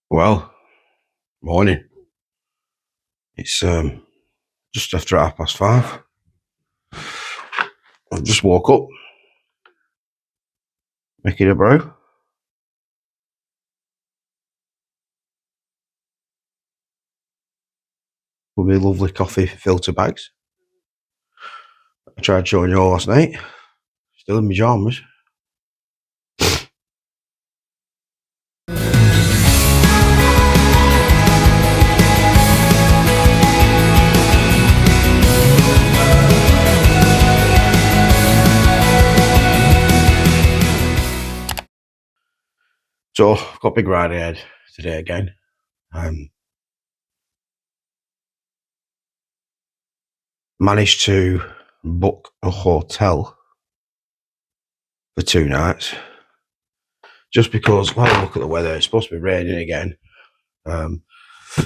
Well, morning. It's just after 5:30. I just woke up, making a brew. With my lovely coffee filter bags. I tried showing you all last night. Still in my pyjamas. So, got a big ride ahead today again. Managed to book a hotel for 2 nights. Just because, when I look at the weather, it's supposed to be raining again. Like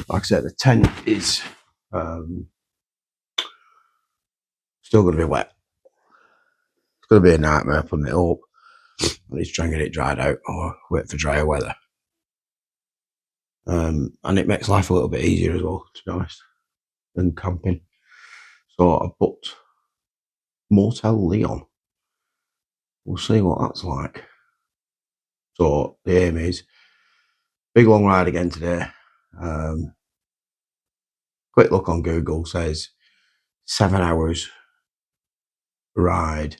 I said, the tent is still going to be wet. It's going to be a nightmare putting it up. I need to try and get it dried out or wait for drier weather. And it makes life a little bit easier as well, to be honest, than camping. So I booked Motel Leon. We'll see what that's like. So the aim is big long ride again today. Quick look on Google says 7 hours ride,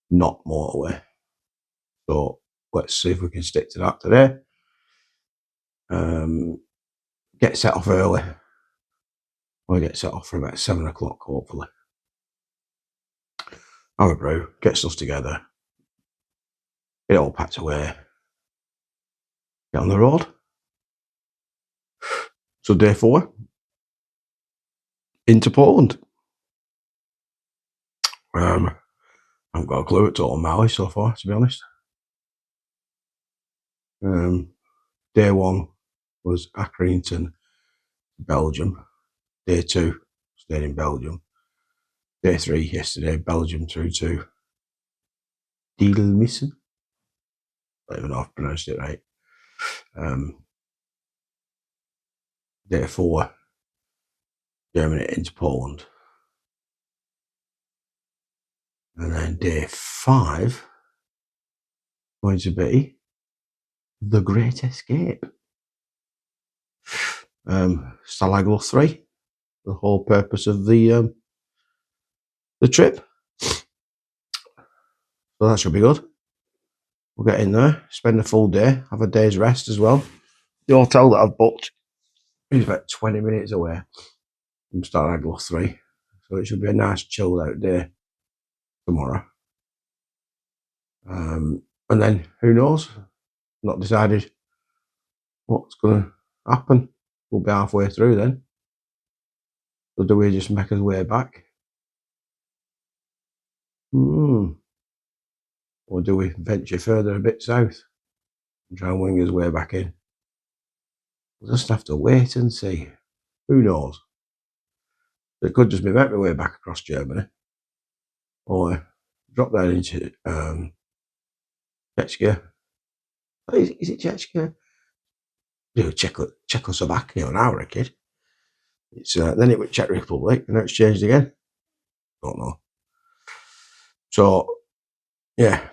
not motorway. So let's see if we can stick to that today. Get set off early. I'll get set off for about 7 o'clock, hopefully. Have a brew, get stuff together, get it all packed away, get on the road. So day 4, into Poland. I haven't got a clue at total mileage so far, to be honest. Day 1 was Accrington, Belgium. Day 2, stayed in Belgium. Day 3 yesterday, Belgium through to Dielmissen. I don't even know if I pronounced it right. Day 4, Germany into Poland. And then day 5, going to be the Great Escape. Stalag Luft III, the whole purpose of the trip. So that should be good. We'll get in there, spend a full day, have a day's rest as well. The hotel that I've booked is about 20 minutes away from Stalag Luft III, so it should be a nice chilled out day tomorrow. And then who knows? Not decided what's going to happen. We'll be halfway through then. So do we just make our way back? Or do we venture further a bit south and try and wing his way back in? We'll just have to wait and see. Who knows? It could just be make my way back across Germany, or drop down into Czechia. Is it Czechia? No, Czechoslovakia when I was a kid. It's then it was Czech Republic, and now it's changed again. Don't know. So yeah,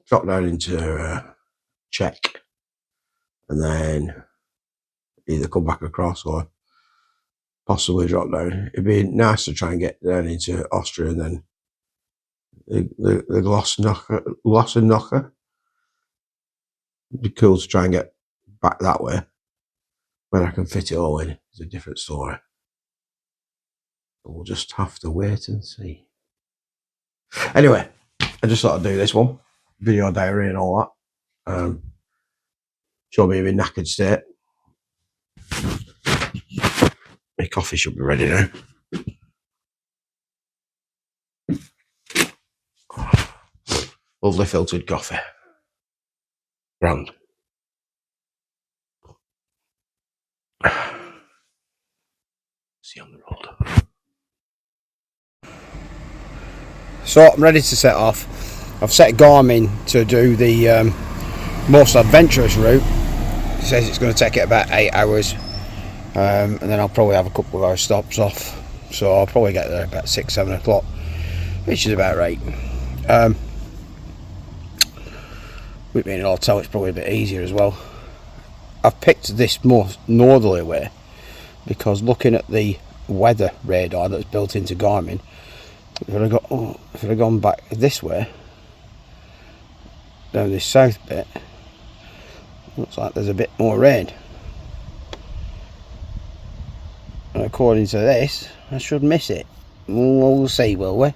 drop down into Czech, and then either come back across or possibly drop down. It'd be nice to try and get down into Austria and then the Glossennocher. It'd be cool to try and get back that way. When I can fit it all in, it's a different story. We'll just have to wait and see. Anyway, I just thought I'd do this one. Video diary and all that. Show me in knackered state. My coffee should be ready now. Lovely filtered coffee. Grand. See you on the road. So I'm ready to set off. I've set Garmin to do the most adventurous route, It says it's going to take it about 8 hours, and then I'll probably have a couple of hours stops off, so I'll probably get there about 6-7 o'clock, which is about right. With being an hotel, it's probably a bit easier as well. I've picked this more northerly way because looking at the weather radar that's built into Garmin, if I'd have gone back this way, down this south bit, looks like there's a bit more rain. And according to this, I should miss it. We'll see, will we?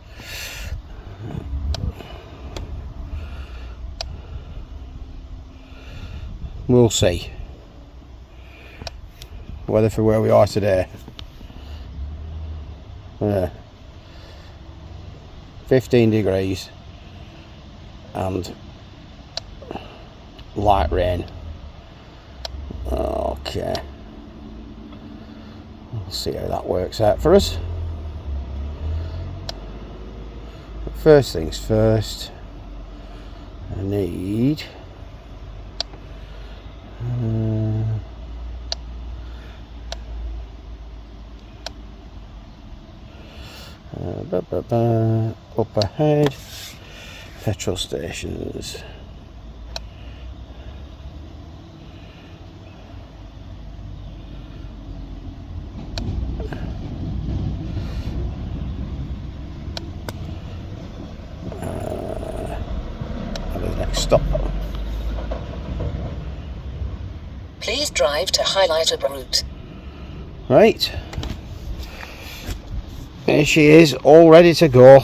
We'll see. Weather for where we are today. 15 degrees and light rain. Okay, we'll see how that works out for us. But first things first, I need up ahead, petrol stations. The next stop. Please drive to highlighted route. Right. Here she is, all ready to go.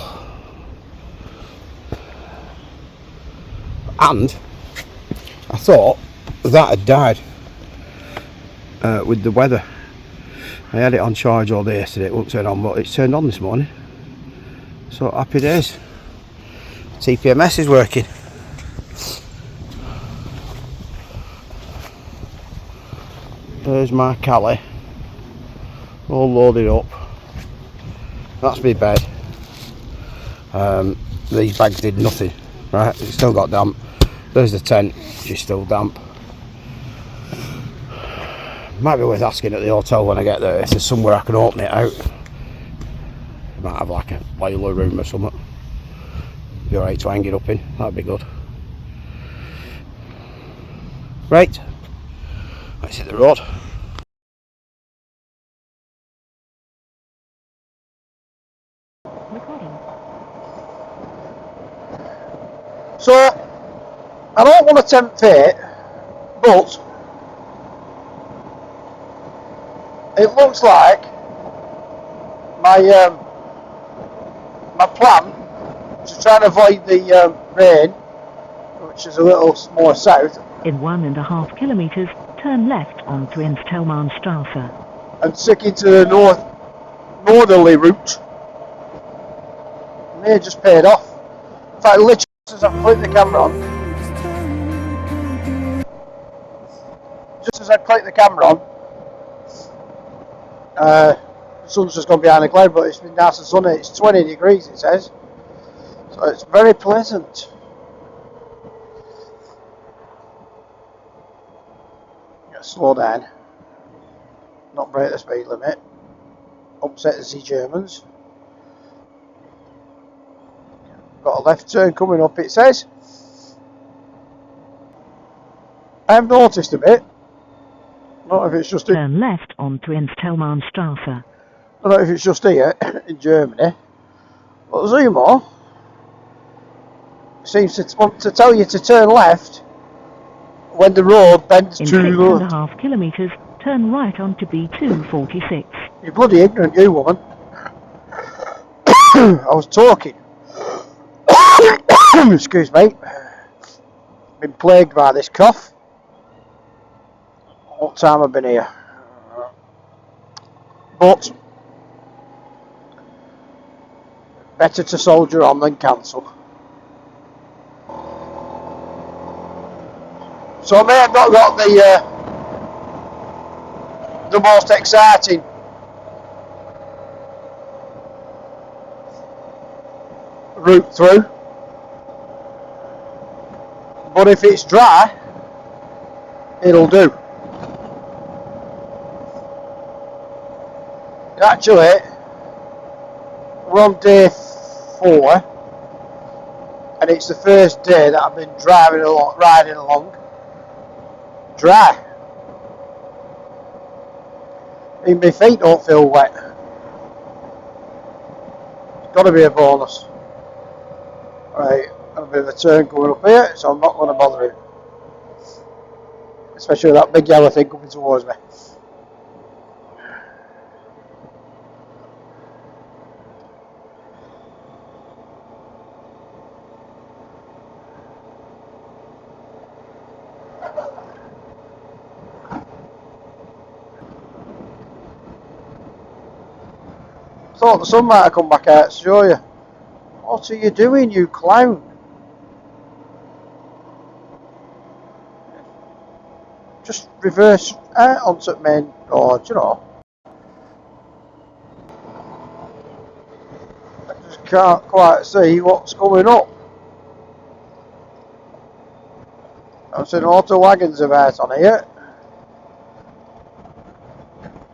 And I thought that had died with the weather. I had it on charge all day yesterday, it wouldn't turn on, but it's turned on this morning. So happy days. TPMS is working. There's my Cali, all loaded up. That's my bed. These bags did nothing, right? It's still got damp. There's the tent, she's still damp. Might be worth asking at the hotel when I get there if there's somewhere I can open it out. Might have like a boiler room or something. Be alright to hang it up in, that'd be good. Right, let's hit the road. So, I don't want to tempt fate, but it looks like my my plan to try and avoid the rain, which is a little more south. In 1.5 kilometres, turn left on Twins-Telmanstrasse. And stick into the northerly route. May have just paid off. In fact, literally as I click the camera on, the sun's just gone behind a cloud, but it's been nice and sunny. It's 20 degrees, it says, so it's very pleasant. Gotta slow down, not break the speed limit, upset the Germans. Got a left turn coming up, it says. I have noticed a bit. I don't know if it's just turn left on Twins-Telmanstrasse. I don't know if it's just here in Germany, but Zumo seems to want to tell you to turn left when the road bends to the left. In 6.5 kilometres, turn right onto B246. You're bloody ignorant, you woman. I was talking. Excuse me. Been plagued by this cough. What time I've been here. But better to soldier on than cancel. So I may have not got the most exciting route through, but if it's dry, it'll do. Actually, we're on day 4, and it's the first day that I've been riding along dry. Even my feet don't feel wet. It's got to be a bonus. Right, got a bit of a turn coming up here, so I'm not going to bother it. Especially with that big yellow thing coming towards me. Thought the sun might have come back out to show you. What are you doing, you clown? Just reverse out onto the main road, you know. I just can't quite see what's coming up. I've seen auto wagons about on here.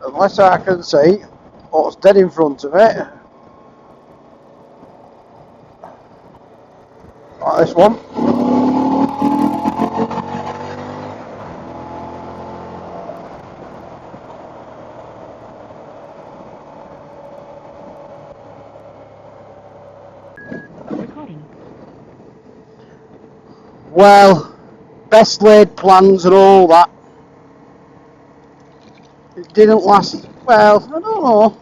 Unless I can see what's dead in front of it. Like this one. Well, best laid plans and all that. It didn't last, well, I don't know.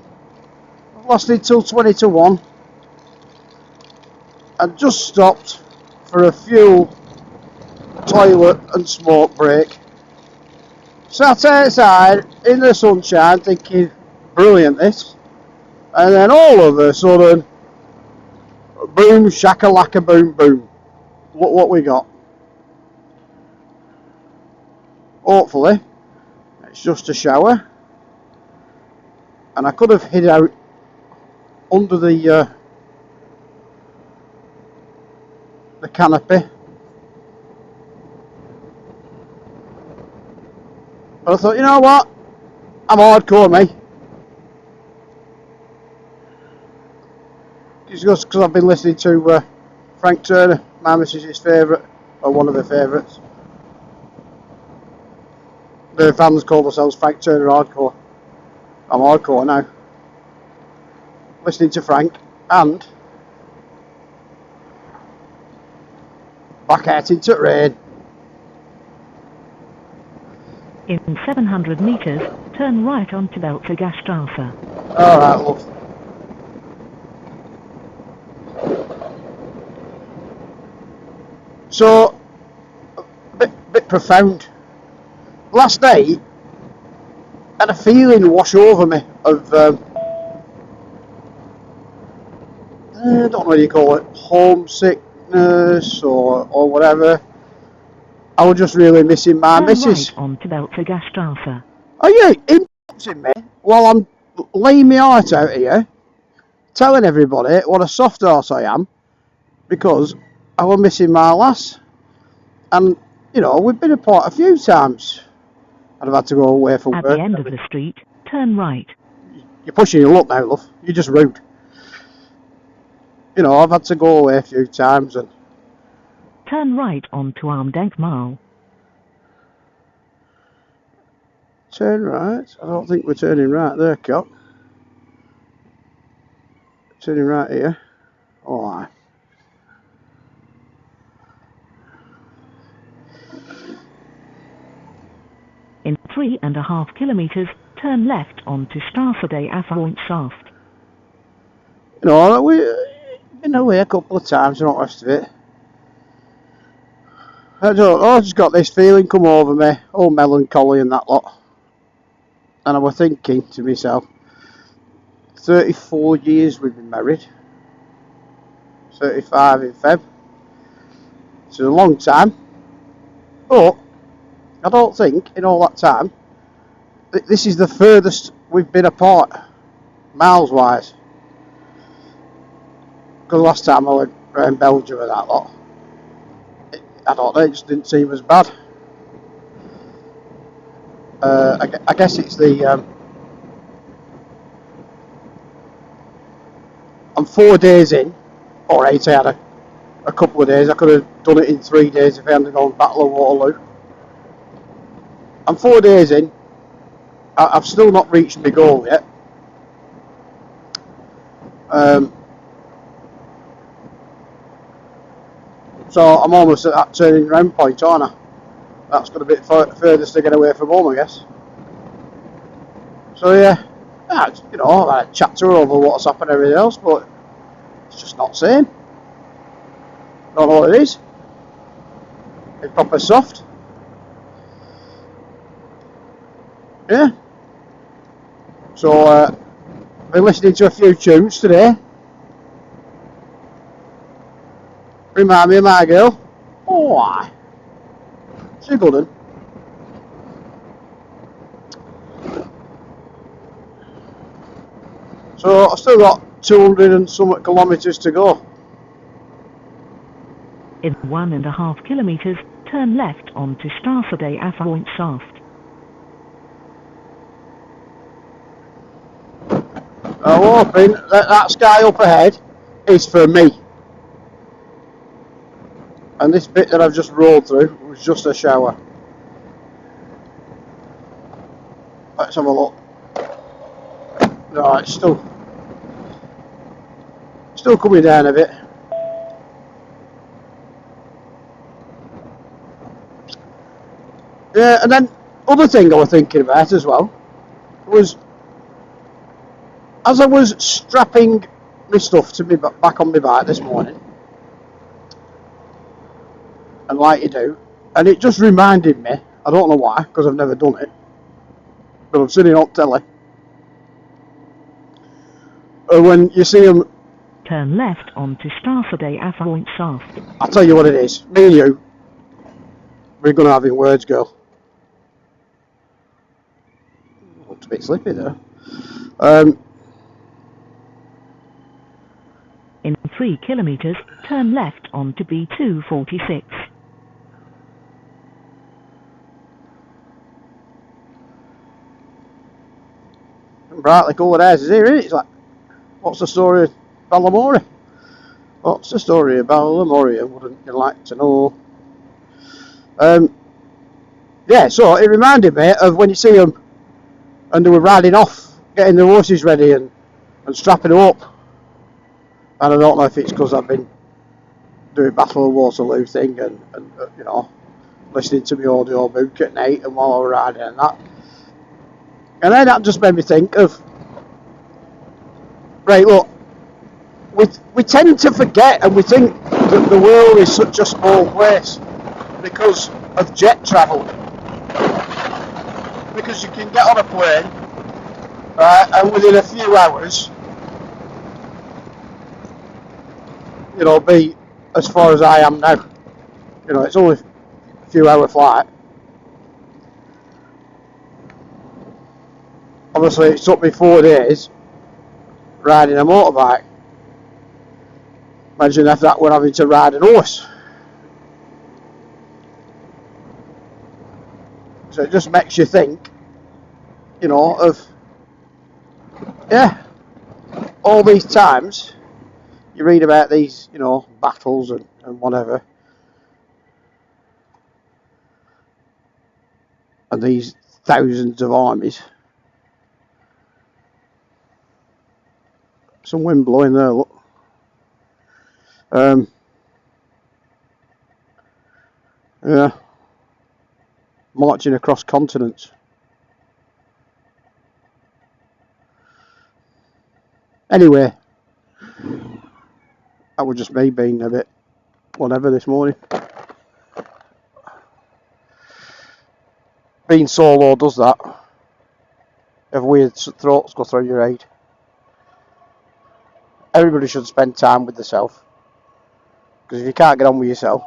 It lasted till 20 to 1. I just stopped for a fuel, toilet and smoke break. Sat outside in the sunshine thinking, brilliant this. And then all of a sudden, boom, shakalaka, boom, boom. Look what we got. Hopefully, it's just a shower. And I could have hid out under the canopy. But I thought, you know what? I'm hardcore, me. Just because I've been listening to Frank Turner, my missus' favourite, or one of her favourites. The fans call themselves Frank Turner Hardcore. I'm hardcore now. Listening to Frank and back out into rain. In 700 metres, turn right onto Belgium. Alright, love. So, a bit profound. Last night, I had a feeling wash over me of, I don't know what you call it, homesickness or whatever. I was just really missing my missus. Right onto Belgium. Are you interrupting me while I'm laying my heart out here, telling everybody what a soft horse I am, because I was missing my lass? And, you know, we've been apart a few times. And I've had to go away for work. At the end of the street, turn right. You're pushing your luck now, love. You're just rude. You know, I've had to go away a few times and... Turn right onto Armdenkmal. Turn right? I don't think we're turning right there, Cop. Turning right here. Oh, aye. In 3.5 kilometres, turn left onto Straße des Affortschaft. You know, we've been away a couple of times and all the rest of it. I just got this feeling come over me, all melancholy and that lot. And I was thinking to myself, 34 years we've been married. 35 in Feb. It's a long time. But I don't think in all that time this is the furthest we've been apart, miles wise. Because last time I went around Belgium and that lot, I don't know, it just didn't seem as bad. I guess it's the 4 days in, or 8, I had a couple of days. I could have done it in 3 days if I hadn't gone Battle of Waterloo. I'm 4 days in. I've still not reached my goal yet. So I'm almost at that turning round point, aren't I? That's got a bit furthest to get away from home, I guess. So yeah, you know, I chat to her over WhatsApp and everything else, but it's just not the same. Don't know what it is. It's proper soft. Yeah. So I've been listening to a few tunes today. Remind me of my girl. Oh, aye. She's a good one. So I've still got 200 and somewhat kilometres to go. In 1.5 kilometres, turn left onto Straße des Afrointschaft. I'm hoping that sky up ahead is for me. And this bit that I've just rolled through was just a shower. Let's have a look. No, it's still coming down a bit. Yeah, and then other thing I was thinking about as well was, as I was strapping my stuff to me back on my bike this morning, and like you do, and it just reminded me, I don't know why, because I've never done it, but I've seen it on telly, when you see them. Turn left onto Straße des Afrointschaft. I'll tell you what it is, me and you, we're going to have in words, girl. Looked a bit slippy there. In 3 kilometres, turn left onto B246. Brightly coloured houses here, isn't it? It's like, what's the story of Balamoria? What's the story of Balamoria? Wouldn't you like to know? Yeah, so it reminded me of when you see them and they were riding off, getting the horses ready and strapping them up. And I don't know if it's because I've been doing Battle of Waterloo thing and you know, listening to my audio book at night and while I was riding and that. And then that just made me think of, right, look, we tend to forget and we think that the world is such a small place because of jet travel. Because you can get on a plane, and within a few hours, you know, be as far as I am now. You know, it's only a few hour flight. Obviously, it took me 4 days riding a motorbike. Imagine if that were having to ride an horse. So it just makes you think, you know, of, yeah, all these times you read about these, you know, battles and whatever. And these thousands of armies. Some wind blowing there, look. Yeah. Marching across continents. Anyway, that was just me being a bit whatever this morning. Being solo does that. If weird thoughts go through your head. Everybody should spend time with themselves. Because if you can't get on with yourself,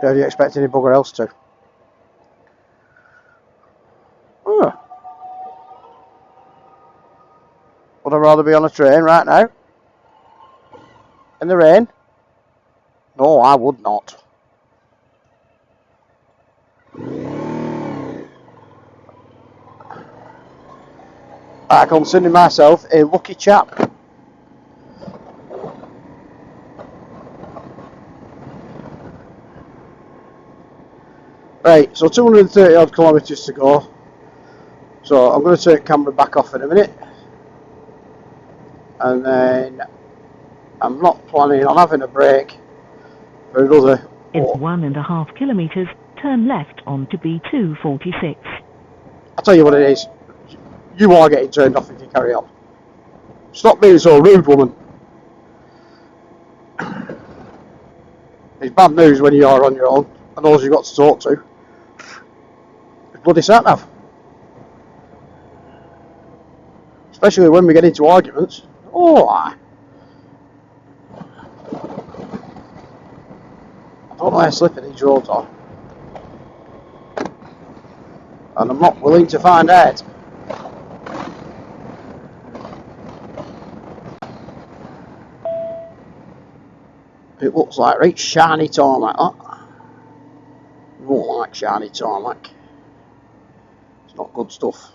how do you expect any bugger else to? Would I rather be on a train right now? In the rain? No, I would not. I consider myself a lucky chap. Right, so 230 odd kilometres to go. So I'm going to take camera back off in a minute. And then I'm not planning on having a break for another... In 1.5 kilometres, turn left onto B246. I'll tell you what it is. You are getting turned off if you carry on. Stop being so rude, woman. It's bad news when you are on your own and all you've got to talk to. It's bloody sat-nav. Especially when we get into arguments. Oh, I don't know how slippery these roads are. And I'm not willing to find out. It looks like right shiny tarmac, that. I don't like shiny tarmac. It's not good stuff.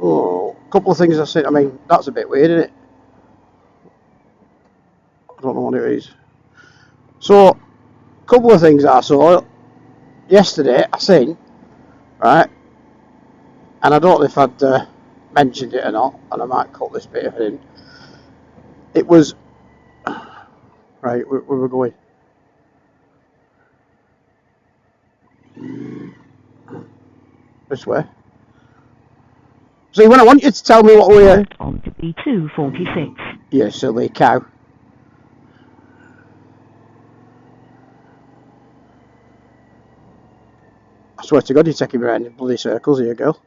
Oh, a couple of things I've seen. I mean, that's a bit weird, isn't it? I don't know what it is. So, a couple of things I saw yesterday. I seen, right, and I don't know if I'd mentioned it or not, and I might cut this bit of it in. It was right. Where we're going? This way. See, when I want you to tell me what we're... Left onto B246. You silly cow. I swear to God, you're taking me around in bloody circles here, girl.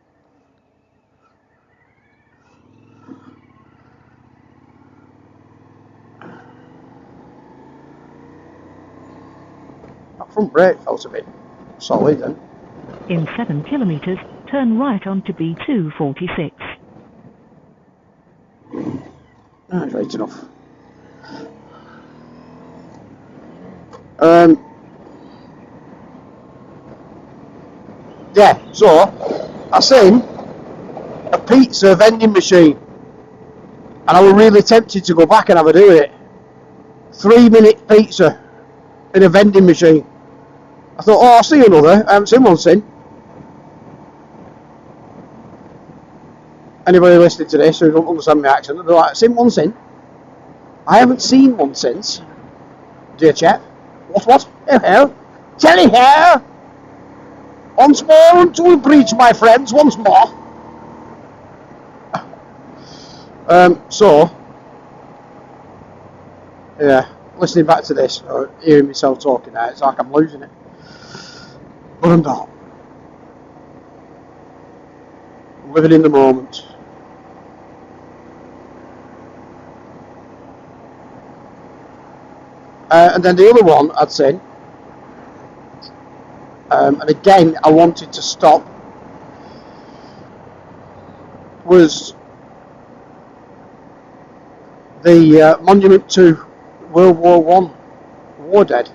That front brake felt a bit solid then. In 7 kilometres, turn right onto B246. That's right enough. Yeah, so I seen a pizza vending machine and I was really tempted to go back and have a do with it. 3-minute pizza in a vending machine. I thought, oh, I'll see another. I haven't seen one since. Anybody listening to this who don't understand my accent, they're like, seen one since? I haven't seen one since. Dear chap. What? Hello? Telly here! Once more until we breach, my friends, once more. So, yeah, listening back to this, or hearing myself talking now, it's like I'm losing it. But I'm not. I'm living in the moment. And then the other one I'd seen, and again I wanted to stop, was the monument to World War One war dead.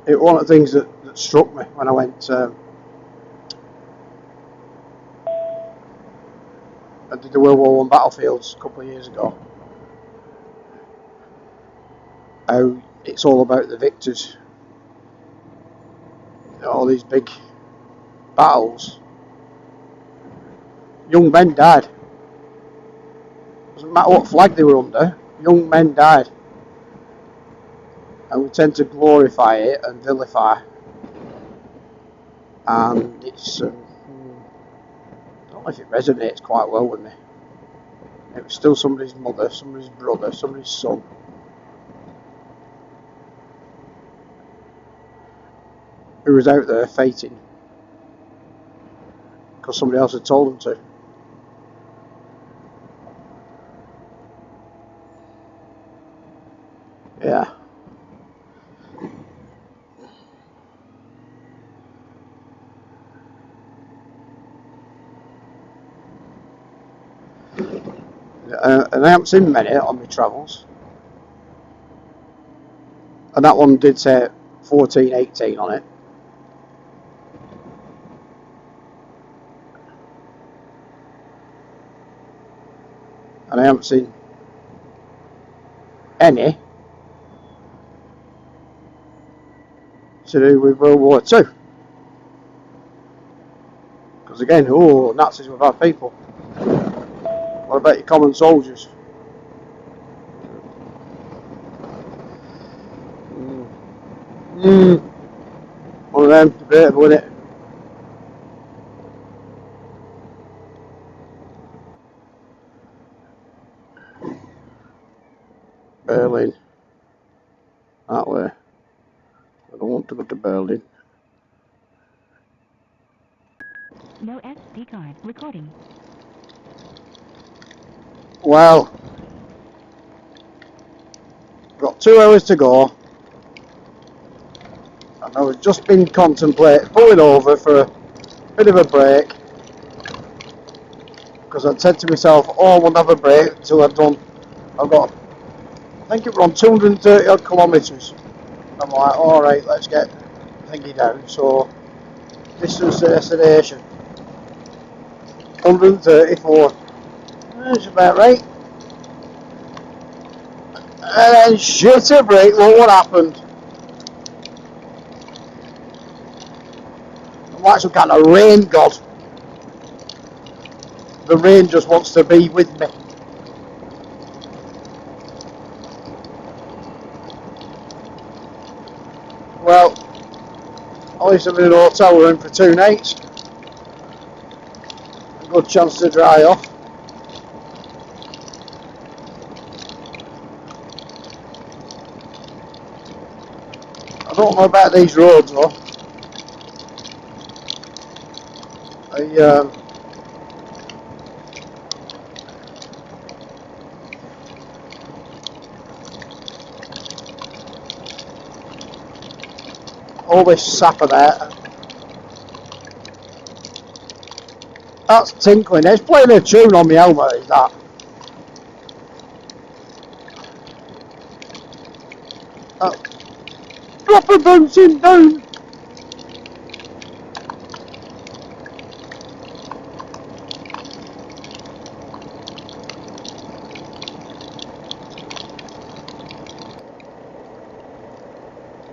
It was one of the things that struck me when I went I did the World War One battlefields a couple of years ago. How it's all about the victors. All these big battles. Young men died. Doesn't matter what flag they were under, young men died. And we tend to glorify it and vilify. And it's, I don't know if it resonates quite well with me. It was still somebody's mother, somebody's brother, somebody's son. Who was out there fighting. Because somebody else had told them to. Yeah. And I haven't seen many on my travels. And that one did say 1418 on it. and I haven't seen any to do with World War II. Because again, oh, Nazis were bad people. What about your common soldiers? One of them, debatable, isn't it? Berlin. That way. I don't want to go to Berlin. No SD card. Recording. Well, got 2 hours to go, and I've just been contemplating pulling over for a bit of a break, because I'd said to myself, oh, I won't have a break until I've got, I think it was on 230 odd kilometres. I'm like, alright, let's get thingy down. So this was the destination, 134. That's about right. And then shit a break, look what happened. I'm like some kind of rain god. The rain just wants to be with me. Well, at least I'm in an hotel room for 2 nights. A good chance to dry off. I don't know about these roads though. All this sapper there. That's tinkling. It's playing a tune on my helmet, is that? Proper bouncing down.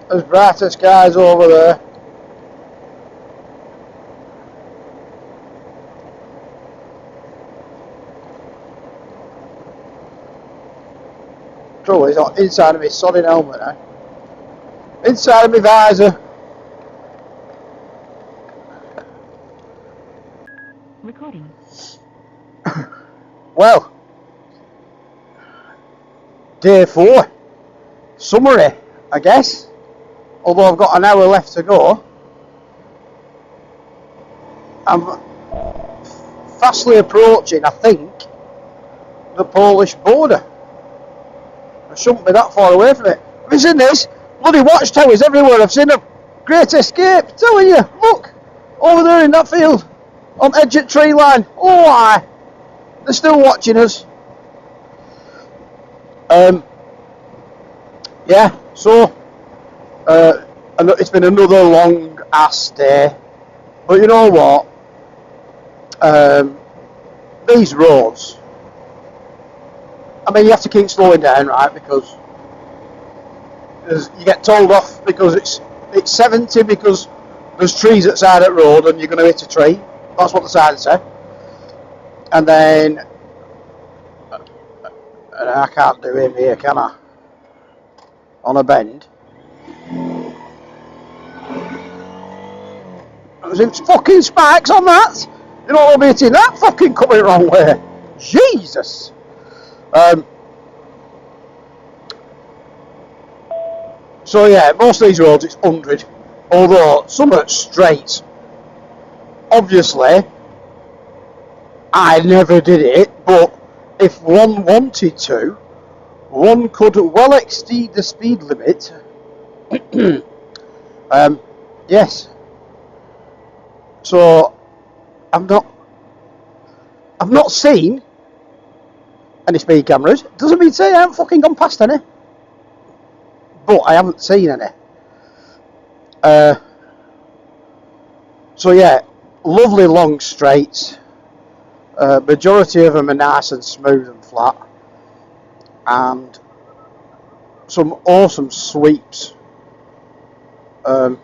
There's brighter skies over there. Trouble is, not inside of my sodding helmet now. Inside of my visor. Recording. Well, day 4. Summary, I guess. Although I've got an hour left to go. I'm fastly approaching, I think, the Polish border. I shouldn't be that far away from it. Have you seen this? Bloody watchtowers everywhere. I've seen a Great Escape. I'm telling you, look, over there in that field, on edge of tree line. Oh, aye. They're still watching us. Yeah, so it's been another long ass day, but you know what, these roads, I mean, you have to keep slowing down, right, because you get told off because it's 70 because there's trees at the side of the road and you're going to hit a tree. That's what the signs say. And then I can't do him here, can I? On a bend. There's fucking spikes on that. You know what I'm hitting that fucking coming the wrong way. Jesus. So yeah, most of these roads it's 100. Although some are straight. Obviously, I never did it, but if one wanted to, one could well exceed the speed limit. Yes. So I've not seen any speed cameras. Doesn't mean to say I haven't fucking gone past any, but I haven't seen any. So yeah, lovely long straights. Majority of them are nice and smooth and flat, and some awesome sweeps. I'm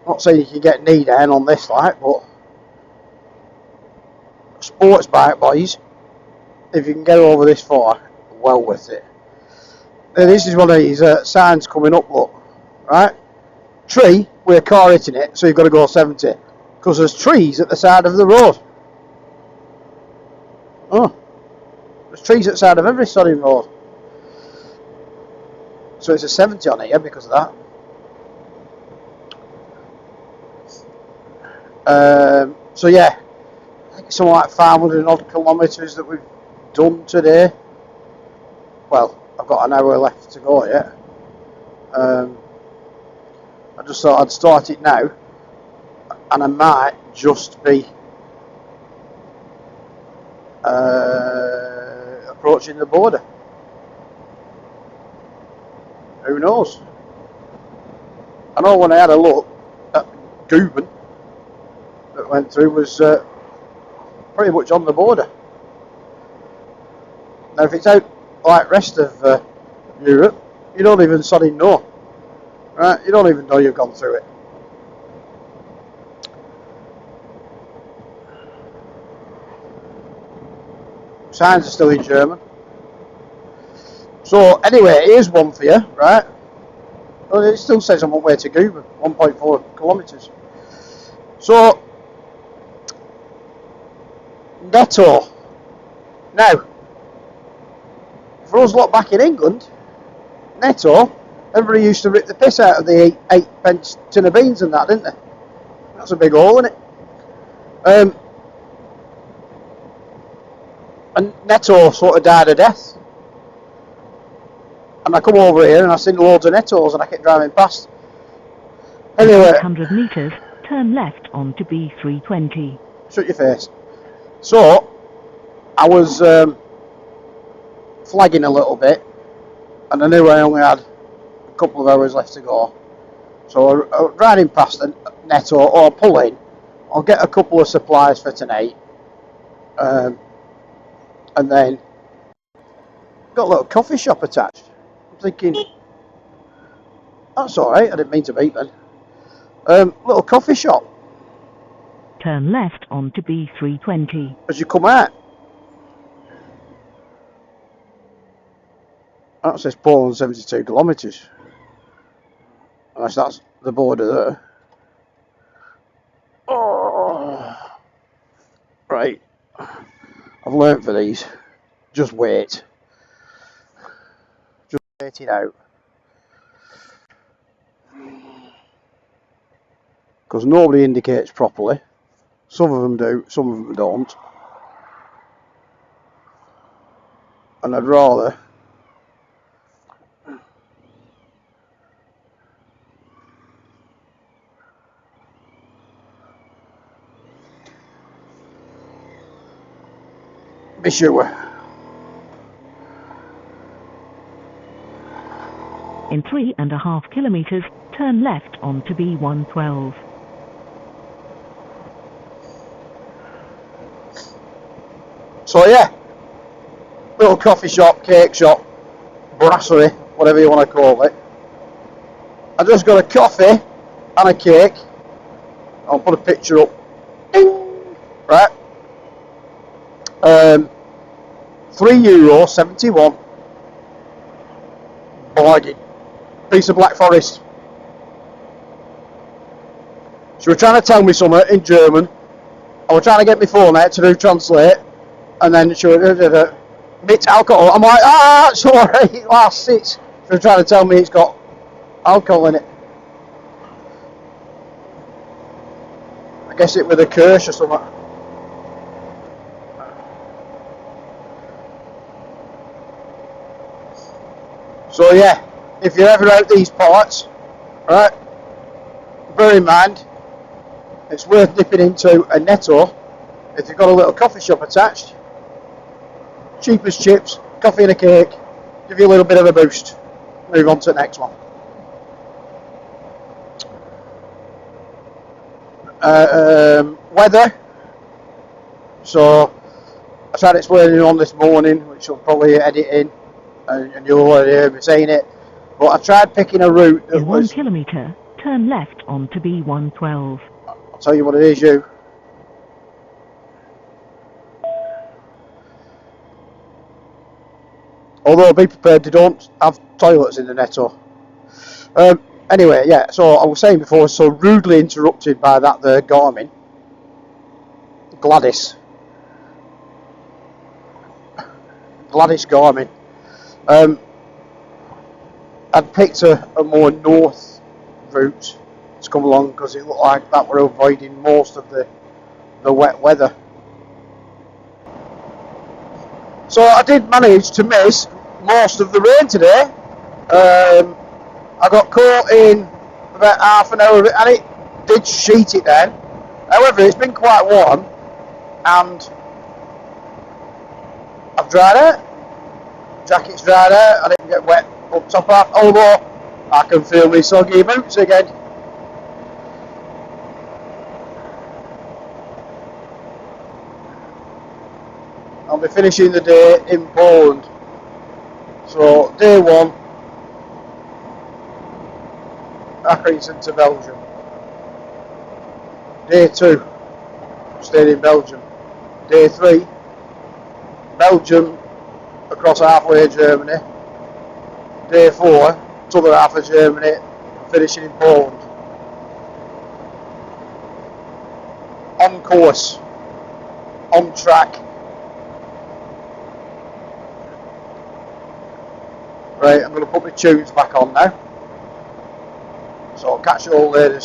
not saying you can get knee down on this like, but sports bike boys, if you can get over this far, well worth it. Now, this is one of these signs coming up, look, right? Tree with a car hitting it, so you've got to go 70, because there's trees at the side of the road. Oh, there's trees at the side of every sodding road. So it's a 70 on it, yeah, because of that. So yeah, I think it's something like 500 odd kilometres that we've done today. Well, I've got an hour left to go yet. I just thought I'd start it now, and I might just be approaching the border. Who knows? I know when I had a look at Garmin that went through was pretty much on the border. Now if it's out like rest of Europe, you don't even sodding know. Right? You don't even know you've gone through it. Signs are still in German. So anyway, here's one for you, right? Well, it still says I'm on way to Garmin, 1.4 kilometres. So Netto. Now, for us lot back in England, Netto, everybody used to rip the piss out of the 8p tin of beans and that, didn't they? That's a big hole, isn't it? And Netto sort of died a death. And I come over here and I seen loads of Nettos and I kept driving past. Anyway, 100 metres, turn left onto B320. Shut your face. So, I was flagging a little bit, and I knew I only had a couple of hours left to go. So I was riding past a Netto, or I'll pull in, I'll get a couple of supplies for tonight, and then got a little coffee shop attached. I'm thinking, that's alright, I didn't mean to beat then. Little coffee shop. Turn left onto B320. As you come out, that says Poland 72 kilometres. Unless that's the border there. Oh. Right. I've learnt for these. Just wait. Just wait it out. Because nobody indicates properly. Some of them do, some of them don't. And I'd rather be sure. In 3.5 kilometres, turn left onto B112. So yeah, little coffee shop, cake shop, brasserie, whatever you want to call it. I just got a coffee and a cake. I'll put a picture up. Ding! Right. €3.71. Bargain. Piece of Black Forest. She was trying to tell me something in German. I was trying to get my phone out to do translate. And then she was bit alcohol. I'm like, it's alright, last six. She was trying to tell me it's got alcohol in it. I guess it was a curse or something. So yeah, if you're ever out these parts, right, bear in mind, it's worth dipping into a Netto if you've got a little coffee shop attached. Cheap as chips, coffee and a cake, give you a little bit of a boost. Move on to the next one. Weather. So I tried explaining on this morning, which will probably edit in, and you'll already hear me saying it. But I tried picking a route that In 1 was. kilometre, turn left onto B112. I'll tell you what it is, you. Although be prepared, they don't have toilets in the Netto. Anyway, yeah, so I was saying before, I was so rudely interrupted by that there Garmin. Gladys Garmin. I'd picked a more north route to come along because it looked like that were avoiding most of the wet weather. So I did manage to miss most of the rain today. I got caught in about half an hour of it, and it did sheet it then. However, it's been quite warm, and I've dried out. Jacket's dried out. I didn't get wet up top half, although I can feel my soggy boots again. I'll be finishing the day in Poland. So day 1, Accrington to Belgium. Day 2, stayed in Belgium. Day 3, Belgium across halfway Germany. Day 4, to the half of Germany, finishing in Poland. On course, on track. Right, I'm going to put my tunes back on now. So I'll catch you all later.